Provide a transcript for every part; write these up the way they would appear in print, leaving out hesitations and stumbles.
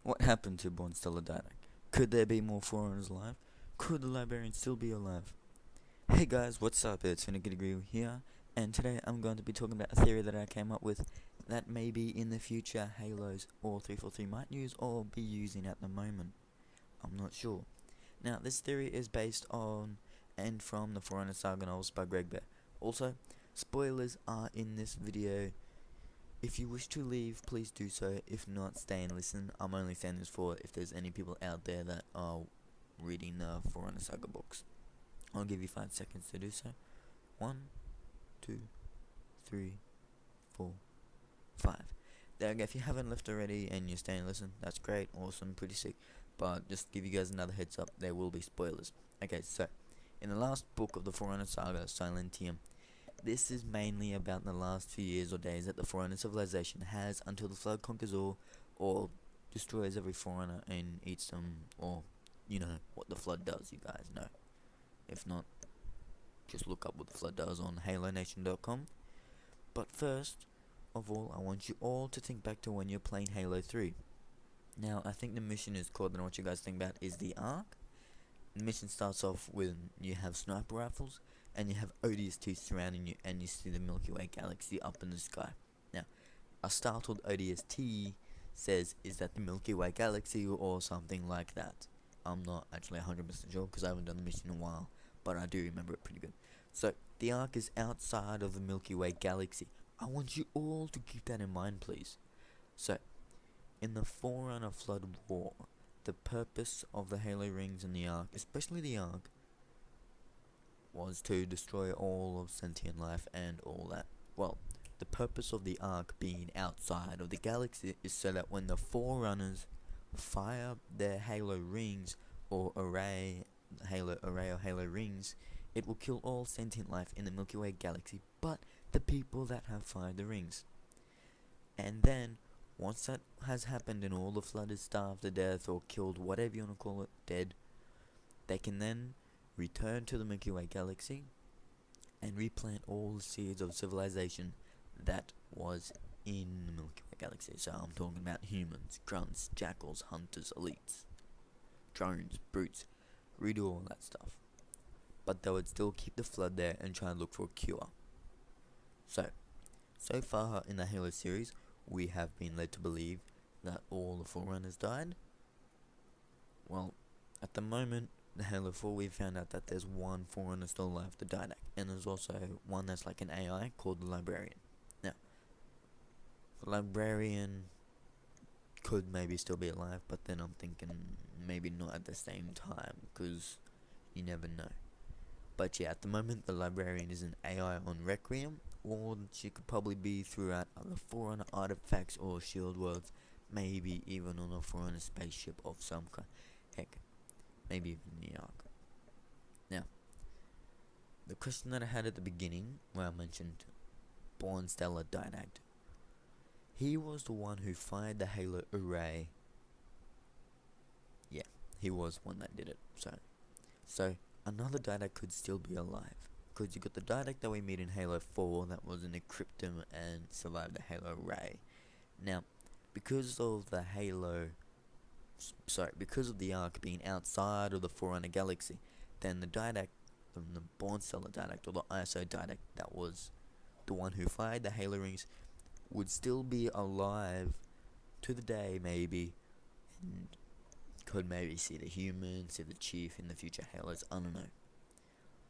What happened to Born Stellar Didact? Could there be more Forerunners alive? Could the librarian still be alive? Hey guys, what's up? It's Finnicky here, and today I'm going to be talking about a theory that I came up with that maybe in the future Halos or 343 might use or be using at the moment. I'm not sure. Now, this theory is based on and from the Forerunners saga novels by Greg Bear. Also, spoilers are in this video. If you wish to leave, please do so. If not, stay and listen. I'm only saying this for if there's any people out there that are reading the Forerunners saga books. I'll give you 5 seconds to do so. 1, 2, 3, 4, 5. There we go. If you haven't left already and you're staying and listen, that's great, awesome, pretty sick. But just give you guys another heads up, there will be spoilers. Okay, so in the last book of the Forerunners saga, Silentium, this is mainly about the last few years or days that the Forerunner civilization has until the Flood conquers all, or destroys every Forerunner and eats them, or, you know, what the Flood does, you guys know. If not, just look up what the Flood does on HaloNation.com. But first of all, I want you all to think back to when you're playing Halo 3. Now, I think the mission is called, I don't know what you guys think about, is the Ark. The mission starts off when you have sniper rifles and you have ODST surrounding you and you see the Milky Way galaxy up in the sky. Now, a startled ODST says, is that the Milky Way galaxy or something like that? I'm not actually 100% sure because I haven't done the mission in a while, but I do remember it pretty good. So, the Ark is outside of the Milky Way galaxy. I want you all to keep that in mind, please. So, in the Forerunner Flood War, the purpose of the Halo rings and the Ark, especially the Ark, was to destroy all of sentient life and all that. Well, the purpose of the Ark being outside of the galaxy is so that when the Forerunners fire their Halo rings or array or Halo rings, it will kill all sentient life in the Milky Way galaxy but the people that have fired the rings. And then, once that has happened and all the Flood is starved to death or killed, whatever you want to call it, dead, they can then return to the Milky Way galaxy and replant all the seeds of civilization that was in the Milky Way galaxy. So I'm talking about humans, grunts, jackals, hunters, elites, drones, brutes, redo all that stuff. But they would still keep the Flood there and try and look for a cure. So far in the Halo series, we have been led to believe that all the Forerunners died. Well, at the moment, the Halo 4, we found out that there's one Forerunner still alive, the Didact, and there's also one that's like an AI called the Librarian. Now, the Librarian could maybe still be alive, but then I'm thinking maybe not at the same time, because you never know. But yeah, at the moment, the Librarian is an AI on Requiem, or she could probably be throughout other Forerunner artifacts or shield worlds, maybe even on a Forerunner spaceship of some kind. Heck, maybe even the Ark. Now, the question that I had at the beginning, where I mentioned Born Stellar Didact, he was the one who fired the Halo array. Yeah, he was one that did it. So another Didact could still be alive, because you got the Didact that we meet in Halo 4 that was in a cryptum and survived the Halo array. Now, because of the because of the Ark being outside of the Forerunner galaxy, then the Didact, the Born Stellar Didact, or the ISO Didact that was the one who fired the Halo rings, would still be alive to the day, maybe, and could maybe see the humans, see the Chief in the future Halos, I don't know.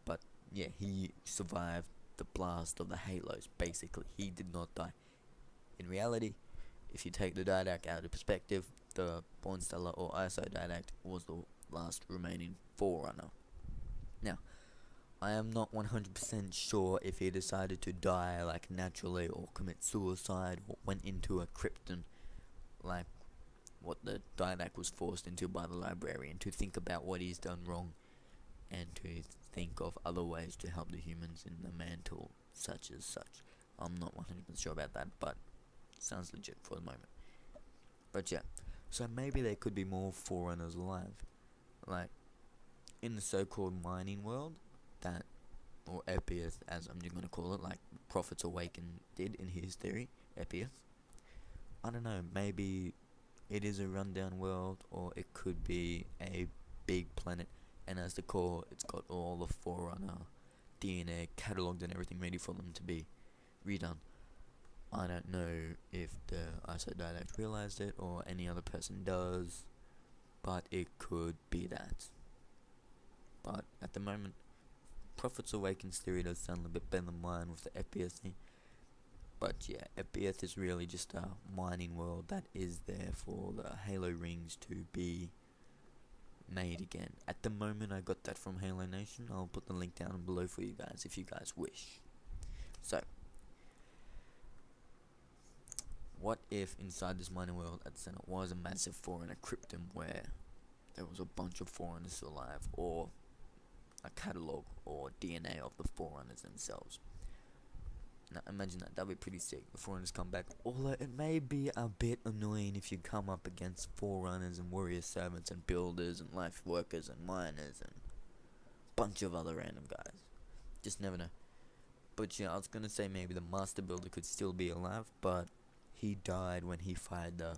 But yeah, he survived the blast of the Halos, basically. He did not die. In reality, if you take the Didact out of perspective, the Born Stellar or ISO Didact was the last remaining Forerunner. Now, I am not 100% sure if he decided to die like naturally or commit suicide or went into a crypton like what the Didact was forced into by the Librarian, to think about what he's done wrong and to think of other ways to help the humans in the mantle such as such. I'm not 100% sure about that, but sounds legit for the moment. But yeah, so maybe there could be more Forerunners alive, like in the so-called mining world, that, or Epius as I'm just gonna call it, like Prophets Awaken did in his theory, Epius. I don't know, maybe it is a rundown world, or it could be a big planet, and as the core, it's got all the Forerunner DNA catalogued and everything ready for them to be redone. I don't know if the ISO dialect realized it or any other person does, but it could be that. But at the moment, Prophet's Awakens theory does sound a bit better than mine with the FPSC. But yeah, FBF is really just a mining world that is there for the Halo rings to be made again. At the moment, I got that from Halo Nation. I'll put the link down below for you guys if you guys wish. So, what if inside this mining world at the center was a massive Forerunner cryptum where there was a bunch of Forerunners alive, or a catalogue or DNA of the Forerunners themselves? Now imagine that, that'd be pretty sick. The Forerunners come back, although it may be a bit annoying if you come up against Forerunners and Warrior Servants and Builders and Life Workers and Miners and a bunch of other random guys. Just never know. But yeah, I was gonna say maybe the Master Builder could still be alive, but he died when he fired the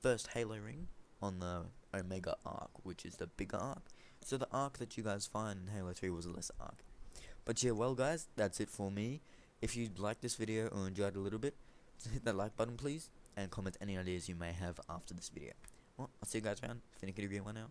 first Halo ring on the Omega arc, which is the bigger arc. So the arc that you guys find in Halo 3 was a lesser arc. But yeah, well guys, that's it for me. If you liked this video or enjoyed it a little bit, hit that like button please, and comment any ideas you may have after this video. Well, I'll see you guys around. Finicky 1 out.